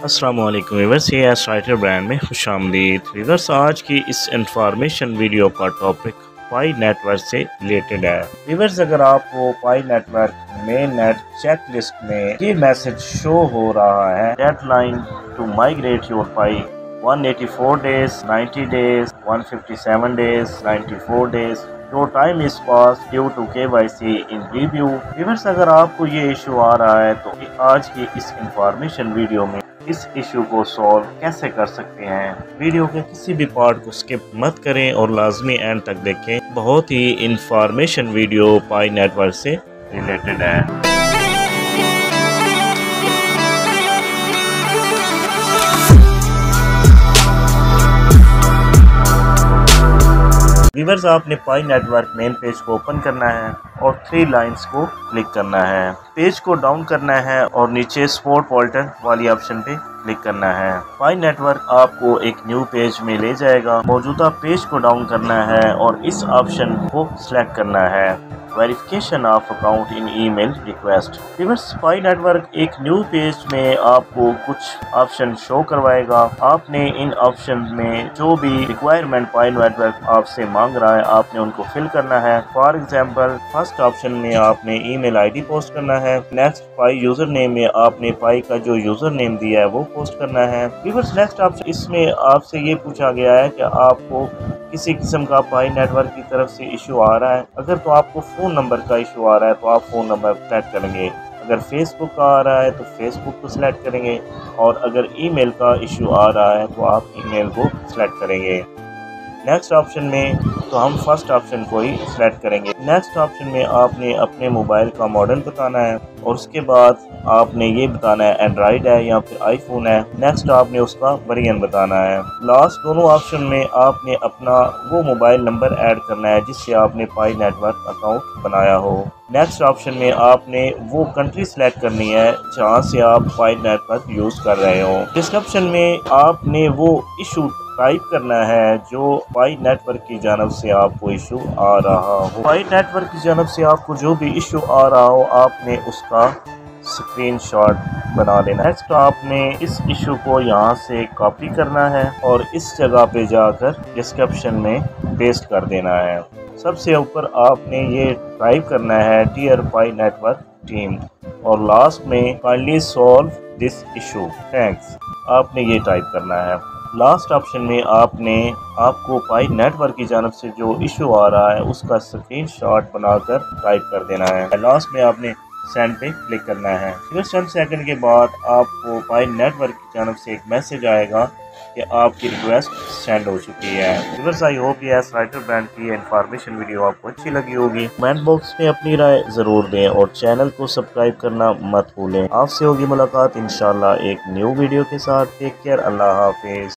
अस्सलामुअलैकुम व्यूअर्स, ये writer brand में खुशामदीद। व्यूअर्स, आज की इस इंफॉर्मेशन वीडियो का टॉपिक पाई नेटवर्क से रिलेटेड है। व्यूअर्स, अगर आपको Pi network mainnet checklist में ये मैसेज शो हो रहा है, deadline to migrate your Pi 184 days, 90 days, 157 days, 94 days, your time is pass due to KYC in review. Viewers, अगर आपको ये इशू आ रहा है तो आज की इस इंफॉर्मेशन वीडियो में इस इशू को सॉल्व कैसे कर सकते हैं। वीडियो के किसी भी पार्ट को स्किप मत करें और लाजमी एंड तक देखें। बहुत ही इंफॉर्मेशन वीडियो पाई नेटवर्क से रिलेटेड है। व्यूअर्स, आपने पाई नेटवर्क मेन पेज को ओपन करना है और 3 लाइंस को क्लिक करना है। पेज को डाउन करना है और नीचे सपोर्ट पोर्टल वाली ऑप्शन पे क्लिक करना है। पाई नेटवर्क आपको एक न्यू पेज में ले जाएगा। मौजूदा पेज को डाउन करना है और इस ऑप्शन को सिलेक्ट करना है, verification of account in email request. Viewers, pi network एक न्यू पेज में आपको कुछ ऑप्शन शो करवाएगा। आपने इन ऑप्शन में जो भी रिक्वायरमेंट पाई नेटवर्क आपसे मांग रहा है, आपने उनको फिल करना है। फॉर एग्जांपल, फर्स्ट ऑप्शन में आपने ईमेल आईडी पोस्ट करना है। नेक्स्ट, पाई यूजर नेम में आपने पाई का जो यूजर नेम दिया है वो पोस्ट करना है। व्यूअर्स, नेक्स्ट ऑप्शन इसमें आपसे ये पूछा गया है कि आपको किसी किस्म का पाई नेटवर्क की तरफ से इशू आ रहा है। अगर तो आपको फ़ोन नंबर का इशू आ रहा है तो आप फ़ोन नंबर सेलेक्ट करेंगे। अगर फेसबुक का आ रहा है तो फेसबुक को सिलेक्ट करेंगे और अगर ईमेल का इशू आ रहा है तो आप ईमेल को सिलेक्ट करेंगे। नेक्स्ट ऑप्शन में तो हम फर्स्ट ऑप्शन को ही सिलेक्ट करेंगे। नेक्स्ट ऑप्शन में आपने अपने मोबाइल का मॉडल बताना है और उसके बाद आपने ये बताना है एंड्रॉइड है या फिर आईफोन है। नेक्स्ट आपने उसका वेरिएंट बताना है। लास्ट दोनों ऑप्शन में आपने अपना वो मोबाइल नंबर ऐड करना है जिससे आपने पाई नेटवर्क अकाउंट बनाया हो। नेक्स्ट ऑप्शन में आपने वो कंट्री सिलेक्ट करनी है जहाँ से आप पाई नेटवर्क यूज़ कर रहे हो। डिस्क्रिप्शन में आपने वो इशू टाइप करना है जो पाई नेटवर्क की जानब से आपको इशू आ रहा हो। पाई नेटवर्क की जानब से आपको जो भी इशू आ रहा हो, आपने उसका स्क्रीनशॉट बना लेना है। नेक्स्ट, आपने इस इशू को यहाँ से कॉपी करना है और इस जगह पे जाकर डिस्क्रिप्शन में पेस्ट कर देना है। सबसे ऊपर आपने ये टाइप करना है डियर पाई नेटवर्क टीम और लास्ट में kindly solve this issue, thanks, आपने ये टाइप करना है। लास्ट ऑप्शन में आपको पाई नेटवर्क की जानब से जो इशू आ रहा है उसका स्क्रीनशॉट बनाकर टाइप कर देना है। लास्ट में आपने सेंड पे क्लिक करना है। फिर चंद सेकंड के बाद आपको पाई नेटवर्क की जानब से एक मैसेज आएगा कि आपकी रिक्वेस्ट सेंड हो चुकी है। व्यूअर्स, आई होप ये राइटर ब्रांड की इंफॉर्मेशन वीडियो आपको अच्छी लगी होगी। कमेंट बॉक्स में अपनी राय ज़रूर दें और चैनल को सब्सक्राइब करना मत भूलें। आपसे होगी मुलाकात इंशाल्लाह एक न्यू वीडियो के साथ। टेक केयर, अल्लाह हाफिज़।